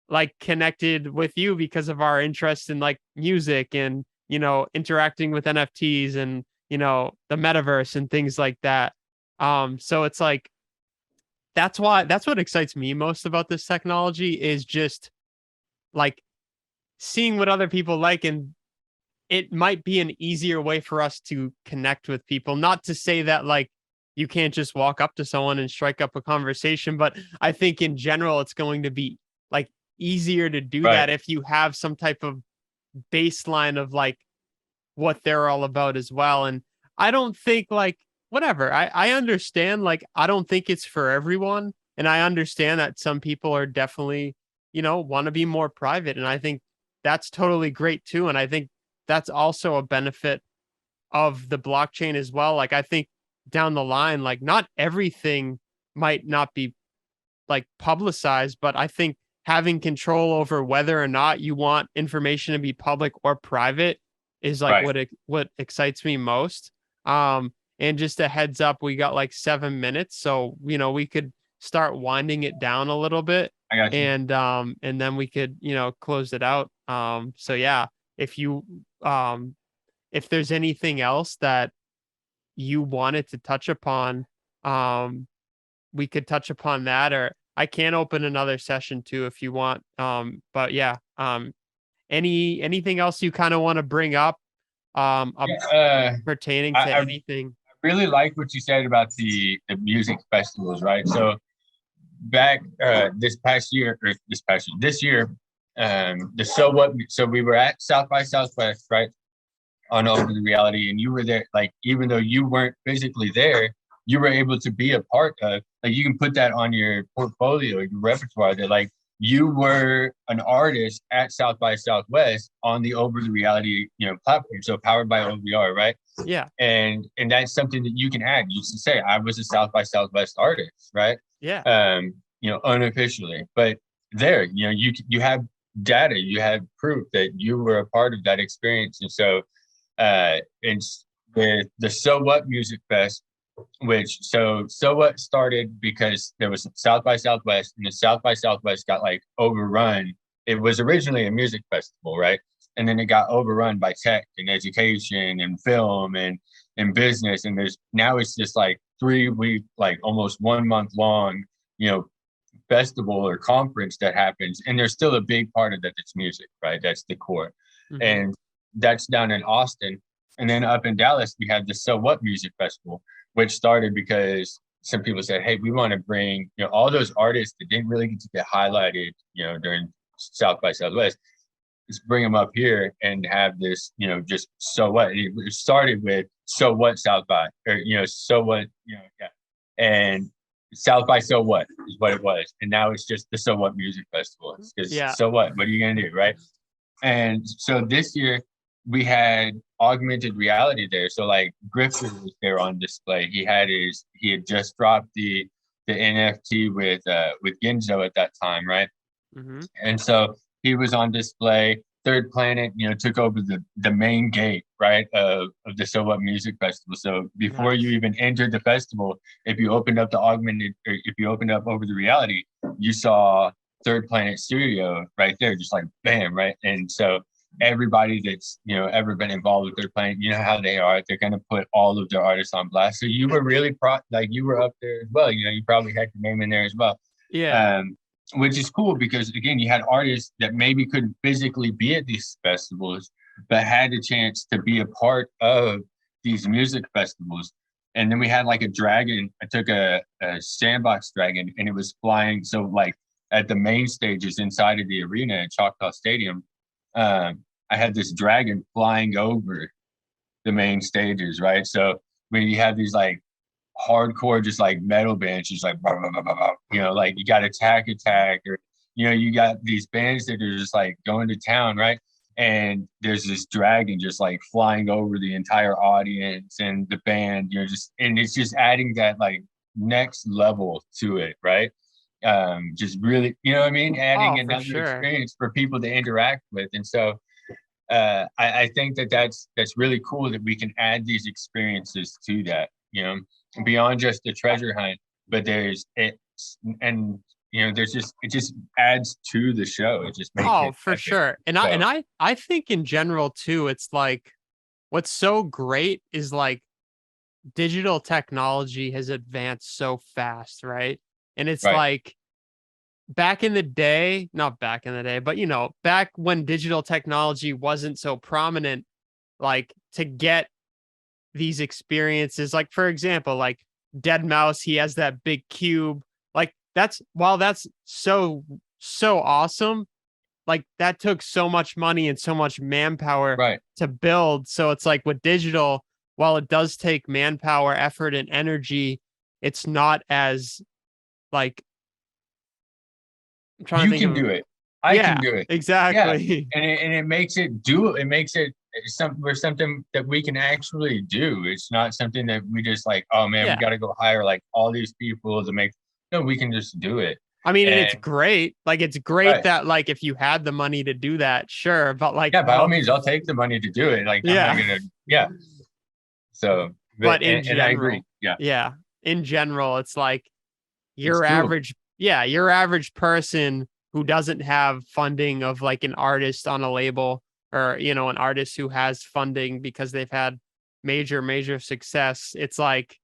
like connected with you because of our interest in like music and, interacting with NFTs and, the metaverse and things like that. So it's like, that's what excites me most about this technology is just like seeing what other people like, and it might be an easier way for us to connect with people. Not to say that like you can't just walk up to someone and strike up a conversation, but I think in general it's going to be like easier to do Right. that if you have some type of baseline of like what they're all about as well. And I don't think like whatever. I understand, like I don't think it's for everyone. And I understand that some people are definitely, want to be more private. And I think that's totally great too. And I think that's also a benefit of the blockchain as well. Like I think down the line, like not everything might not be like publicized, but I think having control over whether or not you want information to be public or private is like Right. what excites me most. And just a heads up, we got like 7 minutes, so we could start winding it down a little bit, I got you. and then we could close it out. So yeah, if you if there's anything else that you wanted to touch upon, we could touch upon that, or I can open another session too if you want. But yeah, anything else you kind of want to bring up, Yeah, pertaining to I anything? really like what you said about the music festivals, right? So back this year, the so we were at South by Southwest, right? On Over the Reality, and you were there, like even though you weren't physically there, you were able to be a part of, like you can put that on your portfolio, your repertoire, that like you were an artist at South by Southwest on the Over the Reality, platform. So powered by OVR, right? Yeah. And that's something that you can add. You can say I was a South by Southwest artist, right? Yeah. Unofficially, but there, you have data, you have proof that you were a part of that experience. And so and with the So What Music Fest, which so what started because there was South by Southwest, and the South by Southwest got like overrun. It was originally a music festival, right? And then it got overrun by tech and education and film and business. And there's now it's just like 3 week, like almost 1 month long, festival or conference that happens. And there's still a big part of that that's music, right? That's the core. Mm-hmm. And that's down in Austin. And then up in Dallas, we have the So What Music Festival, which started because some people said, hey, we want to bring, all those artists that didn't really get to get highlighted, during South by Southwest, let's bring them up here and have this, just so what. It started with So What South by, or, so what, yeah. And South by So What is what it was. And now it's just the So What Music Festival. Because Yeah. so what? What are you going to do, right? And so this year we had augmented reality there. So like Griffin was there on display. He had just dropped the NFT with Ginzo at that time, right? Mm-hmm. And so he was on display. Third Planet, took over the main gate, right, of the So What Music Festival. So before you even entered the festival, if you opened up the augmented, or if you opened up Over the Reality, you saw Third Planet Studio right there, just like bam, right. And so everybody that's ever been involved with Third Planet, you know how they are. They're gonna put all of their artists on blast. So you were really you were up there as well. You probably had your name in there as well. Yeah. Which is cool because again, you had artists that maybe couldn't physically be at these festivals, but had the chance to be a part of these music festivals. And then we had like a dragon. I took a sandbox dragon, and it was flying. So like at the main stages inside of the arena at Choctaw Stadium, I had this dragon flying over the main stages, right? So when you have these like hardcore, just like metal bands, just like blah, blah, blah, blah, blah. Like you got Attack, or you got these bands that are just like going to town, right? And there's this dragon just like flying over the entire audience and the band, and it's just adding that like next level to it, right? Just really, what I mean, adding For another sure. experience for people to interact with. And so I think that's really cool that we can add these experiences to that, beyond just the treasure hunt, but there's it, and there's just, it just adds to the show. It just makes it For epic. sure. And So, I think in general too, it's like what's so great is like digital technology has advanced so fast, right? And it's right, like back in the day, not back in the day, but back when digital technology wasn't so prominent, like to get these experiences, like for example, like Dead Mouse, he has that big cube. Like while that's so awesome, like that took so much money and so much manpower right, to build. So it's like with digital, while it does take manpower, effort, and energy, it's not as like I'm trying to you think can of. do it. I can Yeah, do it. Yeah, exactly. and it makes it do. It makes it something that we can actually do. It's not something that we just like, oh man, we Yeah. got to go hire like all these people to make. No, we can just do it. I mean, and it's And great. Like, it's great right, that, like, if you had the money to do that, sure. But, like, yeah, by all means, I'll take the money to do it. Like, I'm not yeah. gonna, yeah. So, But in and I agree. general, Yeah, yeah, in general, it's like it's doable. your average person who doesn't have funding of like an artist on a label, or, an artist who has funding because they've had major success. It's like,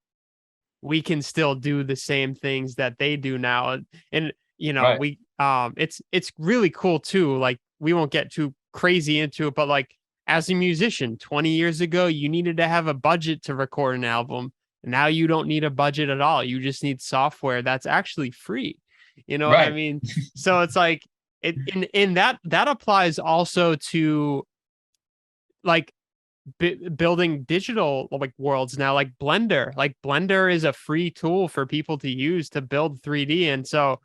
we can still do the same things that they do now. And Right, we it's really cool too. Like, we won't get too crazy into it, but like as a musician 20 years ago, you needed to have a budget to record an album. Now you don't need a budget at all. You just need software that's actually free. You know what I right. mean? So it's like in that applies also to like building digital like worlds now, like Blender. Like Blender is a free tool for people to use to build 3D. And so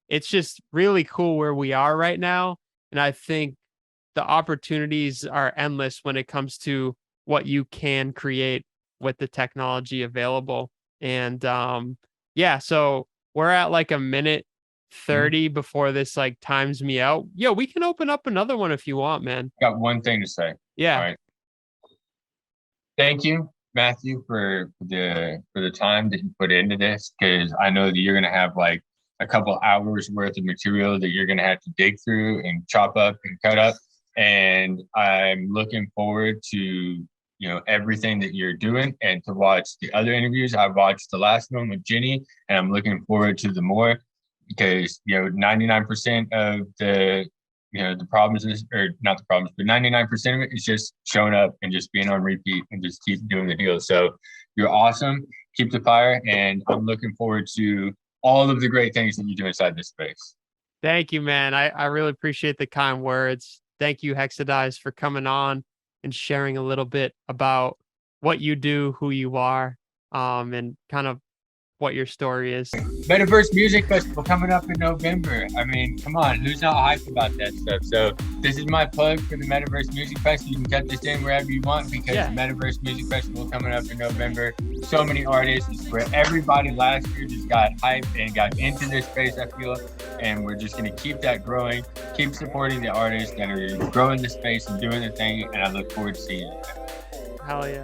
it's just really cool where we are right now. And I think the opportunities are endless when it comes to what you can create with the technology available. And yeah, so we're at like a minute Mhm. 30 before this like times me out. Yo, we can open up another one if you want, man. Got one thing to say. All Yeah. right. Thank you, Matthew, for the time that you put into this, because I know that you're gonna have like a couple hours worth of material that you're gonna have to dig through and chop up and cut up. And I'm looking forward to everything that you're doing and to watch the other interviews. I've watched the last one with Jenny, and I'm looking forward to the more, because 99% of the problems is, or not the problems, but 99% of it is just showing up and just being on repeat and just keep doing the deal. So you're awesome. Keep the fire, and I'm looking forward to all of the great things that you do inside this space. Thank you, man. I really appreciate the kind words. Thank you, Hexidized, for coming on and sharing a little bit about what you do, who you are, and kind of what your story is. Metaverse Music Festival coming up in November. I mean, come on, who's not hyped about that stuff? So this is my plug for the Metaverse Music Festival. You can cut this in wherever you want, because Yeah. the Metaverse Music Festival coming up in November. So many artists. It's where everybody last year just got hyped and got into this space, I feel. And we're just going to keep that growing, keep supporting the artists that are growing the space and doing the thing. And I look forward to seeing it. Hell yeah.